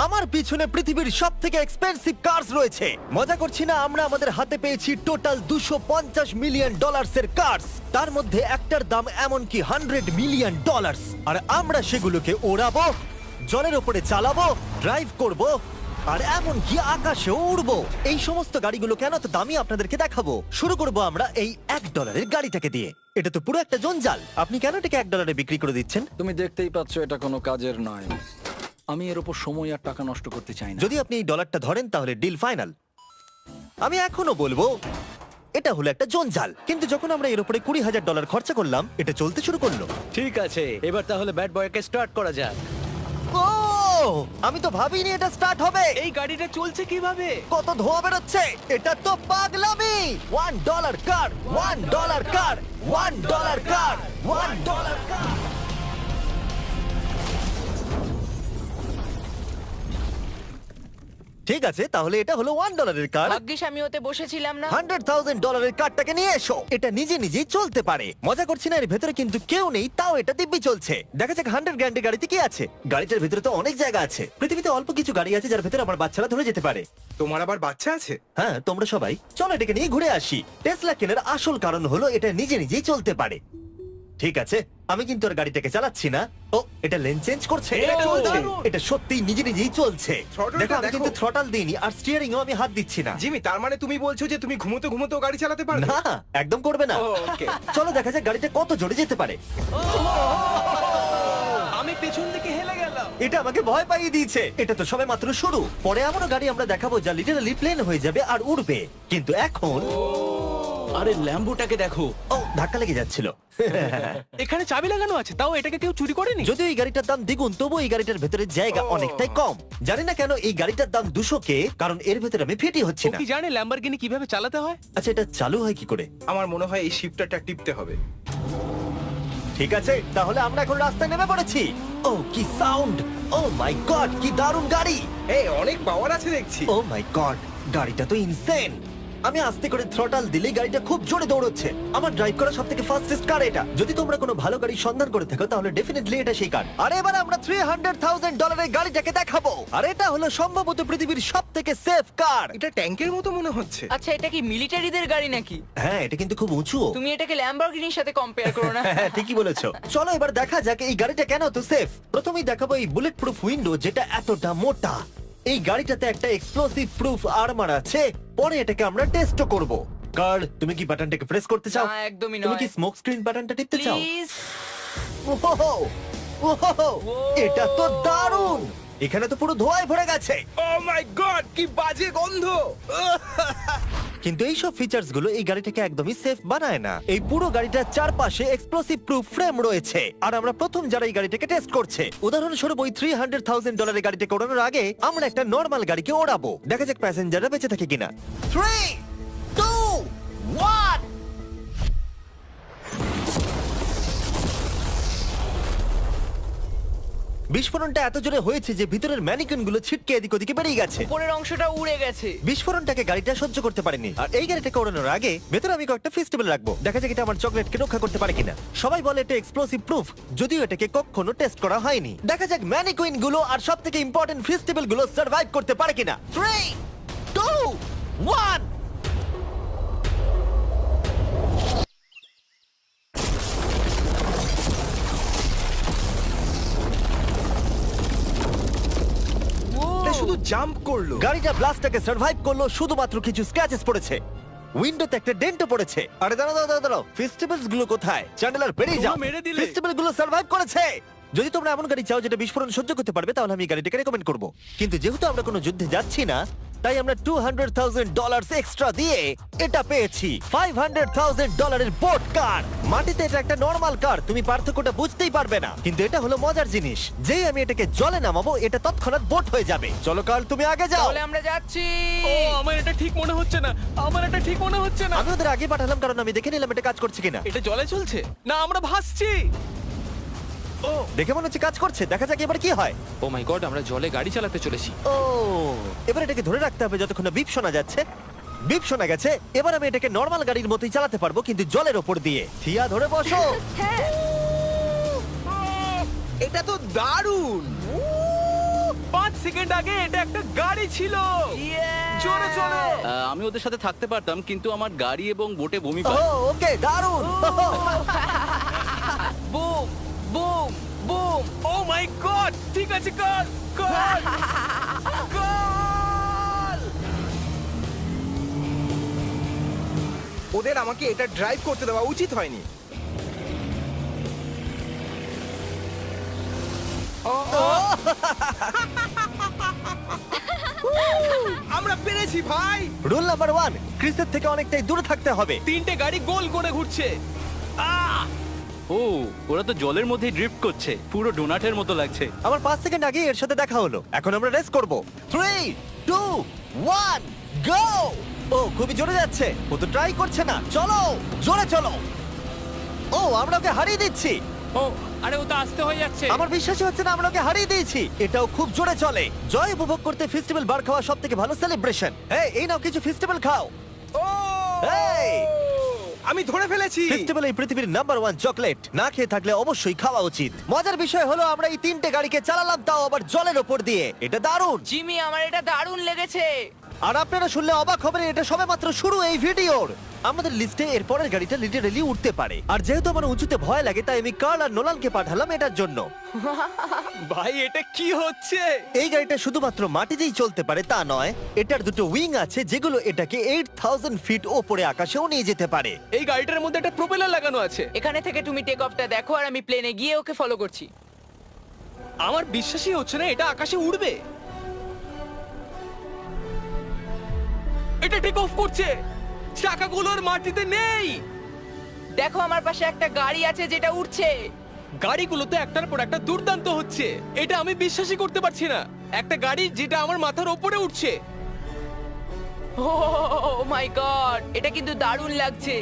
আমার পিছনে পৃথিবীর সবথেকে এক্সপেন্সিভ কার্স রয়েছে। মজা করছি না, আমরা আমাদের হাতে পেয়েছি টোটাল $250 মিলিয়ন এর কার্স। তার মধ্যে একটার দাম এমনকি $100 মিলিয়ন। আর আমরা সেগুলোকে ওড়াবো, জলের উপরে চালাবো, ড্রাইভ করব, আর এমনকি আকাশেও উড়বো। এই সমস্ত গাড়িগুলো কেন তো দামি আপনাদেরকে দেখাবো। শুরু করব আমরা এই $1 গাড়িটাকে দিয়ে। এটা তো পুরো একটা জঞ্জাল। আপনি কেন এটাকে $1 বিক্রি করে দিচ্ছেন? তুমি দেখতেই পাচ্ছ এটা কোনো কাজের নয়। আমি এর উপর সময় আর টাকা নষ্ট করতে চাই না। যদি আপনি এই ডলারটা ধরেন তাহলে ডিল ফাইনাল। আমি এখনো বলবো এটা হলো একটা জঞ্জাল, কিন্তু যখন আমরা এর উপরে $20,000 খরচা করলাম, এটা চলতে শুরু করলো। ঠিক আছে, এবার তাহলে ব্যাড বয়কে স্টার্ট করা যাক। ও, আমি তো ভাবিনি এটা স্টার্ট হবে। এই গাড়িটা চলছে কিভাবে? কত ধোঁয়া বেরোচ্ছে, এটা তো পাগলামি। $1 কার, $1 কার, $1 কার, $1 কার। ঠিক আছে, তাহলে এটা হলো $1 কার। ভাগ্যিস আমি ওতে বসেছিলাম না। $100,000 কারটাকে নিয়ে এসো। এটা নিজে নিজেই চলতে পারে। মজা করছি না, এর ভেতরে কিন্তু কেউ নেই, তাও এটা দিব্যি চলছে। দেখা যাক 100 গ্র্যান্ডের গাড়িতে কি আছে। গাড়িটার ভেতরে তো অনেক জায়গা আছে। পৃথিবীতে অল্প কিছু গাড়ি আছে যার ভেতরে আমার বাচ্চারা ধরে যেতে পারে। তোমার আবার বাচ্চা আছে? হ্যাঁ, তোমরা সবাই চলো এটাকে নিয়ে ঘুরে আসি। টেসলা কেনার আসল কারণ হলো এটা নিজে নিজেই চলতে পারে। ঠিক আছে, আমি কিন্তু আর গাড়িটাকে চালাচ্ছি না। ও, এটা লেন চেঞ্জ করছে। এটা চলছে। এটা সত্যিই নিজে নিজেই চলছে। Throttle-টা দেখো, আমি দেখো। কিন্তু থ্রটাল দিইনি, আর স্টিয়ারিংও আমি হাত দিচ্ছি না। জিমি, তার মানে তুমি বলছো যে তুমি ঘুমোতে ঘুমোতেও গাড়ি চালাতে পারবে? না, একদম করবে না। ওকে। চলো দেখা যাক গাড়িটা কত জোরে যেতে পারে। আমি পেছন থেকে হেলে গেলাম। এটা আমাকে ভয় পাইয়ে দিয়েছে। এটা তো সবে মাত্র শুরু। পরে এমনও গাড়ি আমরা দেখাবো যা লিটারালি প্লেন হয়ে যাবে আর উড়বে। কিন্তু এখন আরে ল্যাম্বোটাকে দেখো, ও, ধাক্কা লেগে যাচ্ছিল। এখানে চাবি লাগানো আছে, তাও এটাকে কেউ চুরি করেনি। যদিও এই গাড়িটার দাম দ্বিগুণ, তবু এই গাড়িটার ভেতরে জায়গা ও। অনেকটাই কম। জানি না কেন এই গাড়িটার দাম 200K, কারণ এর ভেতরে আমি ফিটি হচ্ছি ও না। কি জানে ল্যাম্বরগিনি কিভাবে চালাতে হয়? আচ্ছা, এটা চালু হয় কি করে? আমার মনে হয় এই শিফটারটা টিপতে হবে। ঠিক আছে, তাহলে আমরা এখন রাস্তায় নেমে পড়েছি। ও, কি সাউন্ড! ও মাই গড, কি দারুণ গাড়ি! এই অনেক পাওয়ার আছে দেখছি। ও মাই গড, গাড়িটা তো ইনসেন। আমি আস্তে করে থ্রটাল দিলেই গাড়িটা খুব জোরে দৌড়চ্ছে। আমার ড্রাইভ করা সবথেকে ফাস্টেস্ট কার এটা। যদি তোমরা কোনো ভালো গাড়ির সন্ধান করে থাকো তাহলে ডেফিনেটলি এটা সেই কার। আর এবার আমরা $300,000 গাড়িটাকে দেখাবো। আর এটা হলো সম্ভবত পৃথিবীর সবথেকে সেফ কার। এটা ট্যাঙ্কের মতো মনে হচ্ছে। আচ্ছা, এটা কি মিলিটারিদের গাড়ি নাকি? হ্যাঁ, এটা কিন্তু খুব উঁচু। তুমি এটাকে ল্যাম্বরগিনির সাথে কম্পেয়ার করো না। হ্যাঁ, ঠিকই বলেছো। চলো এবার দেখা যাক এই গাড়িটা কেন তো সেফ। প্রথমেই দেখাবো এই বুলেট প্রুফ উইন্ডো, যেটা এতটা মোটা। এই গাড়িটাতে একটা এক্সপ্লোসিভ প্রুফ আর্মার আছে। পরে এটাকে আমরা টেস্ট করব। কার, তুমি কি বাটনটাকে প্রেস করতে চাও? না, একদমই তুমি নয়। কি স্মোক স্ক্রিন বাটনটা টিপতে চাও? প্লিজ। ওহো, ওহো, এটা তো দারুণ। এখানে তো পুরো ধোঁয়ায় ভরে গেছে। ও মাই গড, কি বাজে গন্ধ! কিন্তু এইসব ফিচার্স গুলো এই গাড়িটাকে একদমই সেফ বানায় না। এই পুরো গাড়িটার চারপাশে এক্সপ্লোসিভ প্রুফ ফ্রেম রয়েছে। আর আমরা প্রথম যারা এই গাড়িটাকে টেস্ট করছে, উদাহরণস্বরূপ ওই $300,000 গাড়িটাকে ওড়ানোর আগে আমরা একটা নর্মাল গাড়িকে ওড়াবো। দেখা যাক প্যাসেঞ্জাররা বেঁচে থাকে কিনা। 3, 2, 1। বিস্ফোরণটা এত জোরে হয়েছে যে ভিতরের ম্যানিকুইন গুলো ছিটকে এদিক ওদিকে বেরিয়ে গেছে। উপরের অংশটা উড়ে গেছে। বিস্ফোরণটাকে গাড়িটা সহ্য করতে পারেনি। আর এই গাড়িটাকে ওড়ানোর আগে ভেতরে আমি কয়েকটা ফেস্টিভ্যাল রাখবো। দেখা যাক এটা আমার চকলেটকে রক্ষা করতে পারে কিনা। সবাই বলে এটা এক্সপ্লোসিভ প্রুফ, যদিও এটাকে কখনো টেস্ট করা হয়নি। দেখা যাক ম্যানিকুইন গুলো আর সবথেকে ইম্পর্টেন্ট ফেস্টিভ্যাল গুলো সার্ভাইভ করতে পারে কিনা। 3, 2, 1। এটা শুধু জাম্প করলো। গাড়িটা ব্লাস্টটাকে সার্ভাইভ করলো, শুধুমাত্র কিছু স্ক্র্যাচেস পড়েছে। উইন্ডোতে একটা ডেন্টও পড়েছে। আরে দাঁড়াও দাঁড়াও দাঁড়াও, ফেস্টিভ্যালস গুলো কোথায়? চ্যান্ডেলার বেরিয়ে যাও। তোমরা মেরে দিলে। ফেস্টিভ্যাল গুলো সার্ভাইভ করেছে। যদি তোমরা এমন গাড়ি চাও যেটা বিস্ফোরণ সহ্য করতে পারবে, তাহলে আমি এই গাড়িটাকে রেকমেন্ড করব। কিন্তু যেহেতু আমরা কোনো যুদ্ধে যাচ্ছি না, তাই আমরা $200,000 এক্সট্রা দিয়ে এটা পেয়েছি। $500,000 এর বোট কার। মাটিতে এটা একটা নর্মাল কার, তুমি পার্থক্যটা বুঝতেই পারবে না। কিন্তু এটা হলো মজার জিনিস, যেই আমি এটাকে জলে নামাবো এটা তৎক্ষণাৎ বোট হয়ে যাবে। চলো কার, তুমি আগে যাও। তাহলে আমরা যাচ্ছি। ও, আমার এটা ঠিক মনে হচ্ছে না, আমার এটা ঠিক মনে হচ্ছে না। আমি ওদের আগে পাঠালাম কারণ আমি দেখে নিলাম এটা কাজ করছে কিনা। এটা জলে চলছে না, আমরা ভাসছি। ও, দেখে মনে হচ্ছে কাজ করছে। দেখা যাক এবার কি হয়। ও মাই গড, আমরা জলে গাড়ি চালাতে চলেছি। ও, এবার এটাকে ধরে রাখতে হবে যতক্ষণ না বিপ শোনা যাচ্ছে। বিপ শোনা গেছে। এবার আমি এটাকে নর্মাল গাড়ির মতোই চালাতে পারবো, কিন্তু জলের ওপর দিয়ে। থিয়া, ধরে বসো। হ্যাঁ। এটা তো দারুণ! 5 সেকেন্ড আগে এটা একটা গাড়ি ছিল। জোরে চলো। আমি ওদের সাথে থাকতে পারতাম কিন্তু আমার গাড়ি এবং বোটে বমি ও পায়। ওকে দারুণ বুম বুম বুম। ও মাই গড, ঠিক আছে, কর কর কর। ওদের আমাকে এটা ড্রাইভ করতে দেওয়া উচিত হয়নি। আমরা পেরেছি ভাই। রুল নাম্বার 1, ক্রিসের থেকে অনেকটাই দূরে থাকতে হবে। 3টে গাড়ি গোল করে ঘুরছে। ও ওরা তো জলের মধ্যে ড্রিফট করছে, পুরো ডোনাটের মতো লাগছে। আমার 5 সেকেন্ড আগে এর সাথে দেখা হলো। এখন আমরা রেস করব। 3 2 1 গো! ও খুবই জোরে যাচ্ছে। ও তো ট্রাই করছে না। চলো জোরে চলো। ও আমরা ওকে হারিয়ে দিচ্ছি। ও আরে ও তো আসতে হয়ে যাচ্ছে। আমার বিশ্বাসই হচ্ছে না আমরা ওকে হারিয়ে দিয়েছি। এটাও খুব জোরে চলে। জয় উপভোগ করতে ফেস্টিভ্যাল বার খাওয়া সব থেকে ভালো সেলিব্রেশন। এই নাও কিছু ফেস্টিভ্যাল খাও। ও এই! আমি ধরে ফেলেছি। ফেস্টিভ্যাল এই পৃথিবীর নাম্বার 1 চকলেট। না খেয়ে থাকলে অবশ্যই খাওয়া উচিত। মজার বিষয় হলো আমরা এই 3টে গাড়িকে চালালাম, তাও আবার জলের ওপর দিয়ে। এটা দারুণ। জিমি, আমার এটা দারুণ লেগেছে। আর আপনারা শুনলে অবাক হবেন, এটা সবেমাত্র শুরু এই ভিডিওর। আমাদের লিস্টে এর পরের গাড়িটা লিটারালি উঠতে পারে। আর যেহেতু আমার উঁচুতে ভয় লাগে, তাই আমি কার্ল আর নোলানকে পাঠালাম এটার জন্য। ভাই এটা কি হচ্ছে? এই গাড়িটা শুধুমাত্র মাটিতেই চলতে পারে তা নয়, এটার দুটো উইং আছে যেগুলো এটাকে 8000 ফিট ওপরে আকাশেও নিয়ে যেতে পারে। এই গাড়িটার মধ্যে একটা প্রপেলার লাগানো আছে। এখানে থেকে তুমি টেক অফটা দেখো আর আমি প্লেনে গিয়ে ওকে ফলো করছি। আমার বিশ্বাসই হচ্ছে না এটা আকাশে উড়বে। এটা টেক অফ করছে। চাকাগুলোর মাটিতে নেই। দেখো আমার পাশে একটা গাড়ি আছে যেটা উঠছে। গাড়িগুলোতে একটার পর একটা দুর্দান্ত হচ্ছে। এটা আমি বিশ্বাসই করতে পারছি না। একটা গাড়ি যেটা আমার মাথার ওপরে উঠছে। ও মাই গড, এটা কিন্তু দারুণ লাগছে।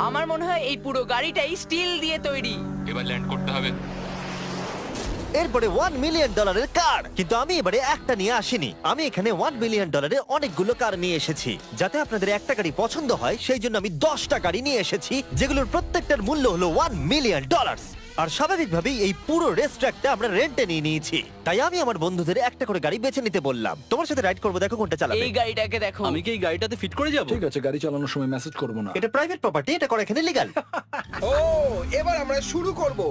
আমার মনে হয় এই পুরো গাড়িটাই স্টিল দিয়ে তৈরি। এবার ল্যান্ড করতে হবে। এরপরে $1 মিলিয়ন কার। কিন্তু আমি এবারে একটা নিয়ে আসিনি। আমি এখানে $1 মিলিয়ন অনেকগুলো কার নিয়ে এসেছি। যাতে আপনাদের একটা গাড়ি পছন্দ হয় সেই জন্য আমি 10টা গাড়ি নিয়ে এসেছি, যেগুলোর প্রত্যেকটার মূল্য হলো $1 মিলিয়ন। আর স্বাভাবিকভাবেই এই পুরো রেস ট্র্যাকটা আমরা রেন্টে নিয়ে নিয়েছি। তাই আমি আমার বন্ধুদের একটা করে গাড়ি বেছে নিতে বললাম। তোমার সাথে রাইড করবো, দেখো কোনটা চালাবে। এই গাড়িটাকে দেখো। আমি কি এই গাড়িটাতে ফিট করে যাব? ঠিক আছে, গাড়ি চালানোর সময় মেসেজ করবো না। এটা প্রাইভেট প্রপার্টি, এটা করা এখানে লিগ্যাল। ও এবার আমরা শুরু করব।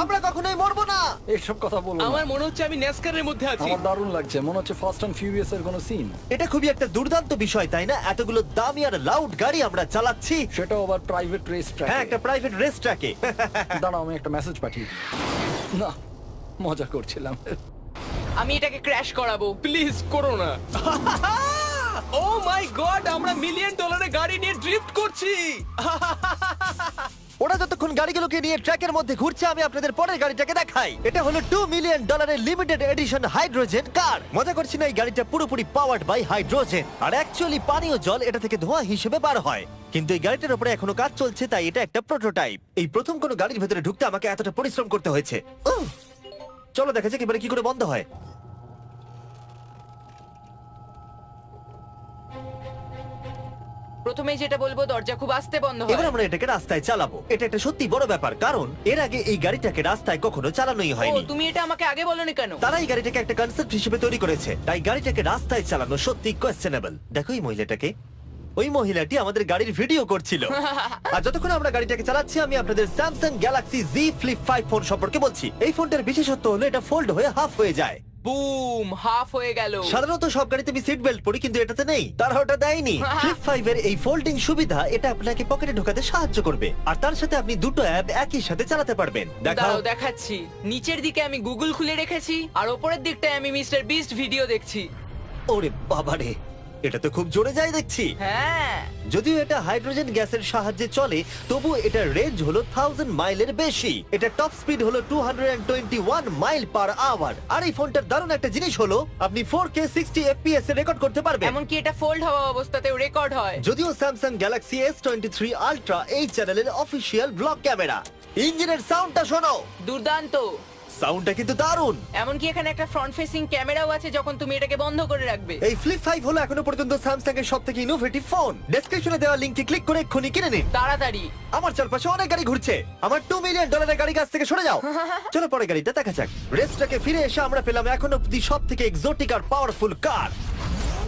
আমরা কখনোই মরবো না। এইসব কথা বলবো না। আমার মনে হচ্ছে আমি ন্যাসকারের মধ্যে আছি। আমার দারুণ লাগছে, মনে হচ্ছে ফাস্ট অ্যান্ড ফিউরিয়াস এর কোনো সিন। এটা খুবই একটা দুর্দান্ত বিষয়, তাই না? এতগুলো দামি আর লাউড গাড়ি আমরা চালাচ্ছি। সেটাও আবার প্রাইভেট রেস ট্র্যাক। হ্যাঁ, একটা প্রাইভেট রেস ট্র্যাকে। দাঁড়াও, আমি একটা মেসেজ পাঠিয়ে দিই। না, মজা করছিলাম। আমি এটাকে ক্র্যাশ করাবো। প্লিজ করো না। ও মাই গড, আমরা $1 মিলিয়ন গাড়ি নিয়ে ড্রিফট করছি। ওরা যতক্ষণ গাড়িগুলোকে নিয়ে ট্র্যাকের মধ্যে ঘুরছে, আমি আপনাদের পরের গাড়িটাকে দেখাই। এটা হলো $2 million limited edition hydrogen car. মজা করছি না, এই গাড়িটা পুরোপুরি পাওয়ার্ড বাই হাইড্রোজেন। আর অ্যাকচুয়ালি পানীয় জল এটা থেকে ধোঁয়া হিসেবে বার হয়। কিন্তু এই গাড়িটার উপরে এখনো কাজ চলছে, তাই এটা একটা প্রোটোটাইপ। এই প্রথম কোনো গাড়ির ভেতরে ঢুকতে আমাকে এতটা পরিশ্রম করতে হয়েছে। চলো দেখা যাক এবারে কি করে বন্ধ হয়। প্রথমে যেটা বলবো, দরজা খুব আস্তে বন্ধ হয়। এবার আমরা এটাকে রাস্তায় চালাবো। এটা একটা সত্যি বড় ব্যাপার, কারণ এর আগে এই গাড়িটাকে রাস্তায় কখনো চালানোই ও, হয়নি। তুমি এটা আমাকে আগে বলনি কেন? তারা এই গাড়িটাকে একটা কনসেপ্ট হিসেবে তৈরি করেছে, তাই গাড়িটাকে রাস্তায় চালানো সত্যি কোয়েশ্চেনেবল। দেখো এই মহিলাটাকে। ওই মহিলাটি আমাদের গাড়ির ভিডিও করছিল। আর যতক্ষণ আমরা গাড়িটাকে চালাচ্ছি, আমি আপনাদের Samsung Galaxy Z Flip 5 phone সম্পর্কে বলছি। এই ফোনটার বিশেষত্ব হলো এটা ফোল্ড হয়ে হাফ হয়ে যায়। বুম, হাফ হয়ে গেল। সাধারণত সব গাড়িতে আমি সিট বেল্ট পরি, কিন্তু এটাতে নেই। তারা ওটা দেয়নি। ফ্লিপ 5 এর এই ফোল্ডিং সুবিধা এটা আপনাকে পকেটে ঢোকাতে সাহায্য করবে। আর তার সাথে আপনি দুটো অ্যাপ একই সাথে চালাতে পারবেন। দেখাও। দাঁড়াও দেখাচ্ছি। নিচের দিকে আমি গুগল খুলে রেখেছি, আর ওপরের দিকটায় আমি মিস্টার বিস্ট ভিডিও দেখছি। ওরে বাবারে, এটা তো খুব জোরে যায় দেখছি। হ্যাঁ, যদিও এটা হাইড্রোজেন গ্যাসের সাহায্যে চলে, তবু এটার রেঞ্জ হলো 1000 মাইলের বেশি। এটা টপ স্পিড হলো 221 মাইল পার আওয়ার। আর এই ফোনটার দারুণ একটা জিনিস হলো আপনি 4K 60 FPS এ রেকর্ড করতে পারবেন। এমনকি এটা ফোল্ড হওয়া অবস্থাতেও রেকর্ড হয়। যদিও স্যামসাং গ্যালাক্সি S23 আলট্রা এই চ্যানেলের অফিসিয়াল ব্লগ ক্যামেরা। ইঞ্জিনের সাউন্ডটা শোনো। দুর্দান্ত। সাউন্ডটা কিন্তু দারুণ। এমনকি এখানে একটা ফ্রন্ট ফেসিং ক্যামেরাও আছে যখন তুমি এটাকে বন্ধ করে রাখবে। এই ফ্লিপ 5 হলো এখনো পর্যন্ত স্যামসাং এর সবথেকে ইনোভেটিভ ফোন। ডেসক্রিপশনে দেওয়া লিংকে ক্লিক করে এক্ষুনি কিনে নিন। তাড়াতাড়ি। আমার চারপাশে অনেক গাড়ি ঘুরছে। আমার $2 মিলিয়ন গাড়ি কাছ থেকে সরে যাও। চলো পরে গাড়িটা দেখা যাক। রেসটাকে ফিরে এসে আমরা পেলাম এখন অব্দি সবথেকে এক্সোটিক আর পাওয়ারফুল কার,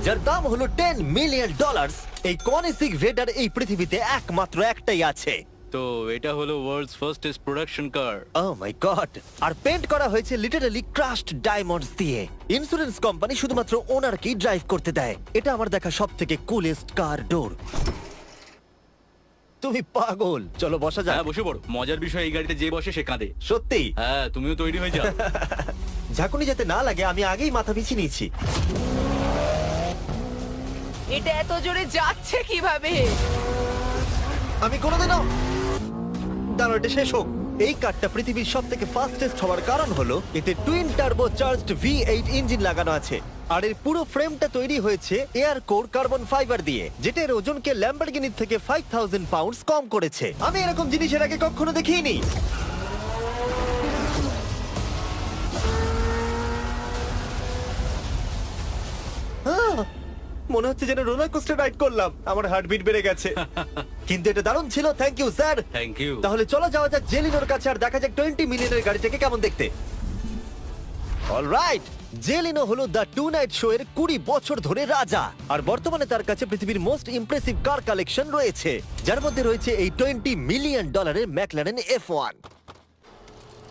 যার দাম হলো $10 মিলিয়ন। এই কনিসিক ভেডার এই পৃথিবীতে একমাত্র একটাই আছে। তো এটা হলো world's fastest production car. Oh my God! আর পেন্ট করা হয়েছে লিটারালি ক্রাশড ডায়মন্ডস দিয়ে। ইন্স্যুরেন্স কোম্পানি শুধুমাত্র ওনারকেই ড্রাইভ করতে দেয়। এটা আমার দেখা সবথেকে কুলেস্ট কার ডোর। তুমি পাগল। চলো বসা যাক। হ্যাঁ বসে পড়ো। মজার বিষয় এই গাড়িতে যে বসে সে কাঁদে। সত্যি হ্যাঁ তুমিও তৈরি হয়ে যাও। ঝাঁকুনি যাতে না লাগে আমি আগেই মাথা পিছিয়ে নিয়েছি। এটা এত জোরে যাচ্ছে কিভাবে? আমি কোনোদিনও দাঁড়াও, এটা শেষ হোক। এই কারটা পৃথিবীর সব থেকে ফাস্টেস্ট হওয়ার কারণ হলো এতে twin turbo charged V8 engine লাগানো আছে। আর এর পুরো ফ্রেমটা তৈরি হয়েছে এয়ার কোর কার্বন ফাইবার দিয়ে, যেটা এর ওজনকে ল্যাম্বরগিনির থেকে 5000 পাউন্ডস কম করেছে। আমি এরকম জিনিস এর আগে কখনো দেখিনি। মনে হচ্ছে যেন রোলার কোস্টার রাইড করলাম। আমার হার্টবিট বেড়ে গেছে। কিন্তু এটা দারুণ ছিল। Thank you sir. Thank you. তাহলে চলো যাওয়া যাক জেলিনোর কাছে আর দেখা যাক 20 মিলিয়নের গাড়িটাকে কেমন দেখতে। অলরাইট, জেলিনো হলো দ্য টু নাইট শো এর 20 বছর ধরে রাজা। আর বর্তমানে তার কাছে পৃথিবীর মোস্ট ইমপ্রেসিভ কার কালেকশন রয়েছে, যার মধ্যে রয়েছে এই $20 মিলিয়ন ম্যাকলারেন F1।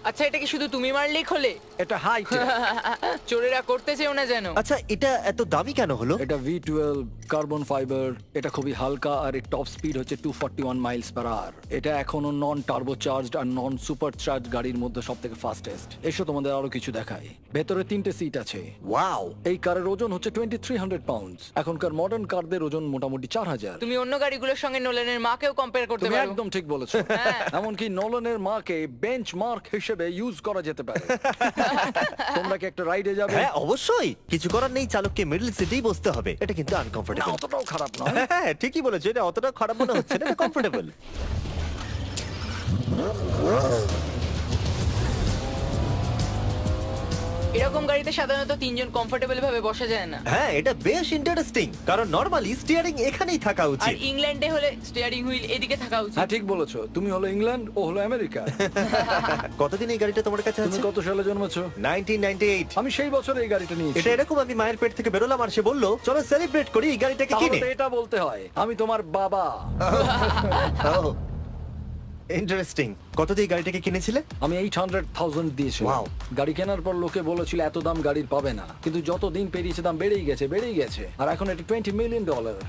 আচ্ছা, এটা কি শুধু তুমি মারলেই খোলে? এটা হাইট। চোরেরা করতে চেও না যেন। আচ্ছা, এটা এত দামি কেন হলো? এটা V12 কার্বন ফাইবার। এটা খুবই হালকা আর এর টপ স্পিড হচ্ছে 241 মাইলস পার আওয়ার। এটা এখনো নন টার্বো চার্জড আর নন সুপার চার্জ গাড়ির মধ্যে সবথেকে ফাস্টেস্ট। এসো তোমাদের আরো কিছু দেখাই। ভেতরে 3টে সিট আছে। ওয়াও! এই কারের ওজন হচ্ছে 2300 পাউন্ডস। এখনকার মডার্ন কারদের ওজন মোটামুটি 4000। তুমি অন্য গাড়িগুলোর সঙ্গে নোলানের মাকেও কম্পেয়ার করতে তুমি পারো। একদম ঠিক বলেছো। হ্যাঁ। এমনকি নোলানের মাকে বেঞ্চমার্ক হিসেবে ইউজ করা যেতে পারে। তোমরা কি একটা রাইডে যাবে? হ্যাঁ অবশ্যই। কিছু করার নেই, চালককে মিডল সিটেই বসতে হবে। এটা কিন্তু না, আনকমফোর্টেবল। অতটাও খারাপ নয়। হ্যাঁ ঠিকই বলেছো, এটা অতটা খারাপ মনে হচ্ছে না, এটা কমফোর্টেবল। এরকম গাড়িতে সাধারণত 3 জন কমফোর্টেবল ভাবে বসা যায় না। হ্যাঁ এটা বেশ ইন্টারেস্টিং, কারণ নরমালি স্টিয়ারিং এখানেই থাকা আর উচিত। ইংল্যান্ডে হলে স্টিয়ারিং হুইল এদিকে থাকা উচিত। হ্যাঁ ঠিক বলেছো। তুমি হলো ইংল্যান্ড, ও হলো আমেরিকা। কতদিন এই গাড়িটা তোমার কাছে তুমি আছে? কত সালে জন্মেছো? 1998। আমি সেই বছর এই গাড়িটা নিয়েছি। এটা এরকম, আমি মায়ের পেট থেকে বেরোলাম আর সে বললো চলো সেলিব্রেট করি এই গাড়িটাকে তাহলে কিনে। তো এটা বলতে হয় আমি তোমার বাবা। ইন্টারেস্টিং। কত দিয়ে এই গাড়িটাকে কিনেছিলে? আমি 800,000 দিয়েছি। Wow. গাড়ি কেনার পর লোকে বলেছিল এত দাম গাড়ির পাবে না, কিন্তু যত দিন পেরিয়েছে দাম বেড়েই গেছে। আর এখন এটা $20 মিলিয়ন।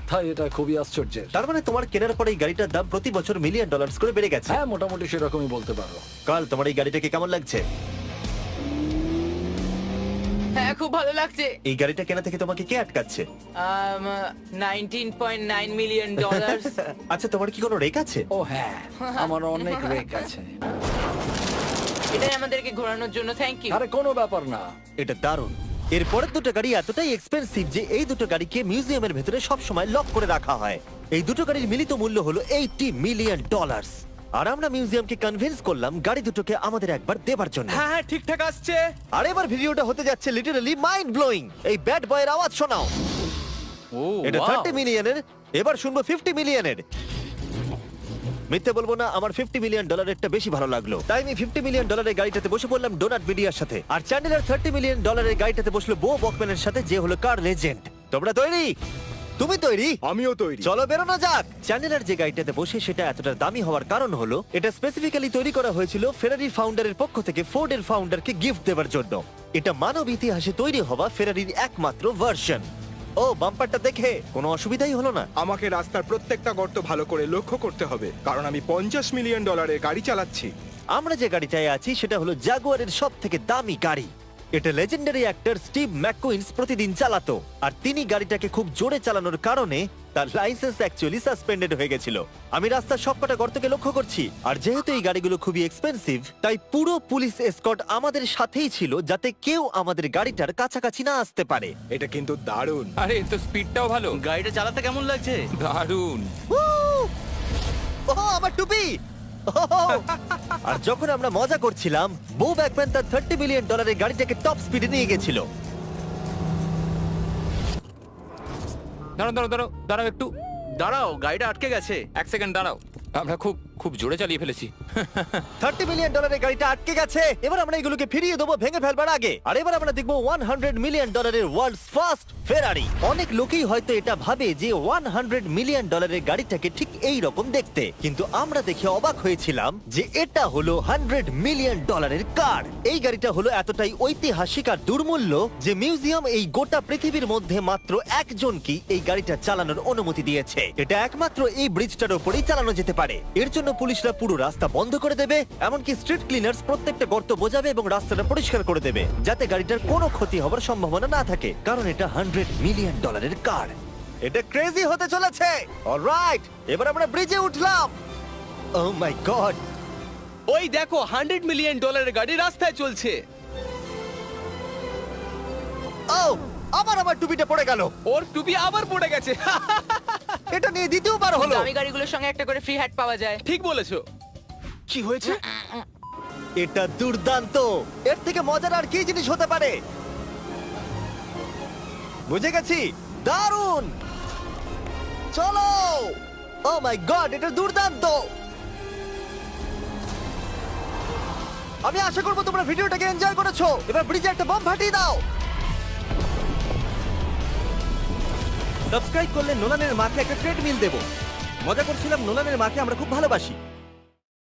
তাই এটা খুবই আশ্চর্যের। তার মানে তোমার কেনার পরে এই গাড়িটার দাম প্রতি বছর $1 মিলিয়ন করে বেড়ে গেছে। হ্যাঁ মোটামুটি সেরকমই বলতে পারো। কাল তোমার এই গাড়িটাকে কেমন লাগছে? হ্যাঁ খুব ভালো লাগছে। এই গাড়িটা কেনা থেকে তোমাকে কে আটকাচ্ছে? $19.9 মিলিয়ন। আচ্ছা তোমার কি কোনো রেক আছে? ও হ্যাঁ, আমার অনেক রেক আছে। এটাই আমাদেরকে ঘোরানোর জন্য থ্যাংক ইউ। আরে কোনো ব্যাপার না। এটা দারুণ। এর পরের দুটো গাড়ি এতটাই এক্সপেন্সিভ যে এই দুটো গাড়িকে মিউজিয়ামের ভেতরে সব সময় লক করে রাখা হয়। এই দুটো গাড়ির মিলিত মূল্য হলো $80 মিলিয়ন। আর আমরা মিউজিয়ামকে কনভিন্স করলাম গাড়ি দুটোকে আমাদের একবার দেবার জন্য। হ্যাঁ হ্যাঁ ঠিকঠাক আসছে। আর এবার ভিডিওটা হতে যাচ্ছে লিটারালি মাইন্ড ব্লোয়িং। এই ব্যাড বয়ের আওয়াজ শোনাও। ও এটা wow! 30 মিলিয়নের, এবার শুনবো 50 মিলিয়নের। মিথ্যে বলবো না, আমার $50 মিলিয়ন বেশি ভালো লাগলো। তাই আমি $50 মিলিয়ন গাড়িটাতে বসে পড়লাম ডোনাট মিডিয়ার সাথে। আর চ্যান্ডেলার $30 মিলিয়ন গাড়িটাতে বসলো বো বকম্যানের সাথে, যে হলো কার লেজেন্ড। তোমরা তৈরি? তুমি তৈরি? আমিও তৈরি। চলো বেরোনো যাক। চ্যান্ডেলার যে গাড়িটাতে বসে সেটা এতটা দামি হওয়ার কারণ হলো এটা স্পেসিফিক্যালি তৈরি করা হয়েছিল ফেরারি ফাউন্ডারের পক্ষ থেকে ফোর্ডের ফাউন্ডারকে গিফট দেওয়ার জন্য। এটা মানব ইতিহাসে তৈরি হওয়া ফেরারির একমাত্র ভার্সন। ও বাম্পারটা দেখে কোনো অসুবিধাই হলো না। আমাকে রাস্তার প্রত্যেকটা গর্ত ভালো করে লক্ষ্য করতে হবে, কারণ আমি $50 মিলিয়ন গাড়ি চালাচ্ছি। আমরা যে গাড়িটায় আছি সেটা হলো জাগুয়ারের সব থেকে দামি গাড়ি। এটা লেজেন্ডারি অ্যাক্টর স্টিভ ম্যাককুইন্স প্রতিদিন চালাতো। আর তিনি গাড়িটাকে খুব জোরে চালানোর কারণে তার লাইসেন্স অ্যাকচুয়ালি সাসপেন্ডেড হয়ে গেছিল। আমি রাস্তার সবকটা গর্তকে লক্ষ্য করছি। আর যেহেতু এই গাড়িগুলো খুবই এক্সপেন্সিভ, তাই পুরো পুলিশ এসকর্ট আমাদের সাথেই ছিল, যাতে কেউ আমাদের গাড়িটার কাছাকাছি না আসতে পারে। এটা কিন্তু দারুণ। আরে এর তো স্পিডটাও ভালো। গাড়িটা চালাতে কেমন লাগছে? দারুণ। ও আমার টুপি! আর যখন আমরা মজা করছিলাম, বো ব্যাকম্যান তার $30 মিলিয়ন গাড়িটাকে টপ স্পিডে নিয়ে গেছিল। দাঁড়াও দাঁড়াও দাঁড়াও দাঁড়াও একটু। দাঁড়াও, গাড়িটা আটকে গেছে। এক সেকেন্ড দাঁড়াও, আমরা খুব খুব জোরে চালিয়ে ফেলেছি। $30 মিলিয়ন গাড়িটা আটকে গেছে। এবার আমরা এগুলোকে ফিরিয়ে দেবো ভেঙে ফেলবার আগে। আর এবার আমরা দেখবো $100 মিলিয়ন ওয়ার্ল্ডস ফার্স্ট ফেরারি। অনেক লোকেই হয়তো এটা ভাবে যে $100 মিলিয়ন গাড়িটাকে ঠিক এই রকম দেখতে, কিন্তু আমরা দেখে অবাক হয়েছিলাম যে এটা হলো $100 মিলিয়ন কার। এই গাড়িটা হলো এতটাই ঐতিহাসিক আর দুর্মূল্য যে মিউজিয়াম এই গোটা পৃথিবীর মধ্যে মাত্র একজনকেই এই গাড়িটা চালানোর অনুমতি দিয়েছে। এটা একমাত্র এই ব্রিজটার উপরেই চালানো যেতে পারে। এর জন্য পুলিশরা পুরো রাস্তা বন্ধ করে দেবে, এমনকি স্ট্রিট ক্লিনার্স প্রত্যেকটা গর্ত বোঝাবে এবং রাস্তাটা পরিষ্কার করে দেবে, যাতে গাড়িটার কোনো ক্ষতি হবার সম্ভাবনা না থাকে, কারণ এটা $100 মিলিয়ন কার। এটা ক্রেজি হতে চলেছে। অলরাইট, এবার আমরা ব্রিজে উঠলাম। ও মাই গড, ওই দেখো $100 মিলিয়ন গাড়ি রাস্তায় চলছে। ও আবার আমার টুপিটা পড়ে গেল। ওর টুপি আবার পড়ে গেছে। এটা নিয়ে দ্বিতীয়বার হলো। দামি গাড়িগুলোর সঙ্গে একটা করে ফ্রি হ্যাট পাওয়া যায়। ঠিক বলেছো। কি হয়েছে? এটা দুর্দান্ত। এর থেকে মজার আর কি জিনিস হতে পারে? বুঝে গেছি, দারুণ। চলো। ও মাই গড, এটা দুর্দান্ত। আমি আশা করবো তোমরা ভিডিওটাকে এনজয় করেছো। এবার ব্রিজে একটা বম ফাটিয়ে দাও। সাবস্ক্রাইব করলে নোলানের মাকে একটা ট্রেডমিল দেবো। মজা করছিলাম, নোলানের মাকে আমরা খুব ভালোবাসি।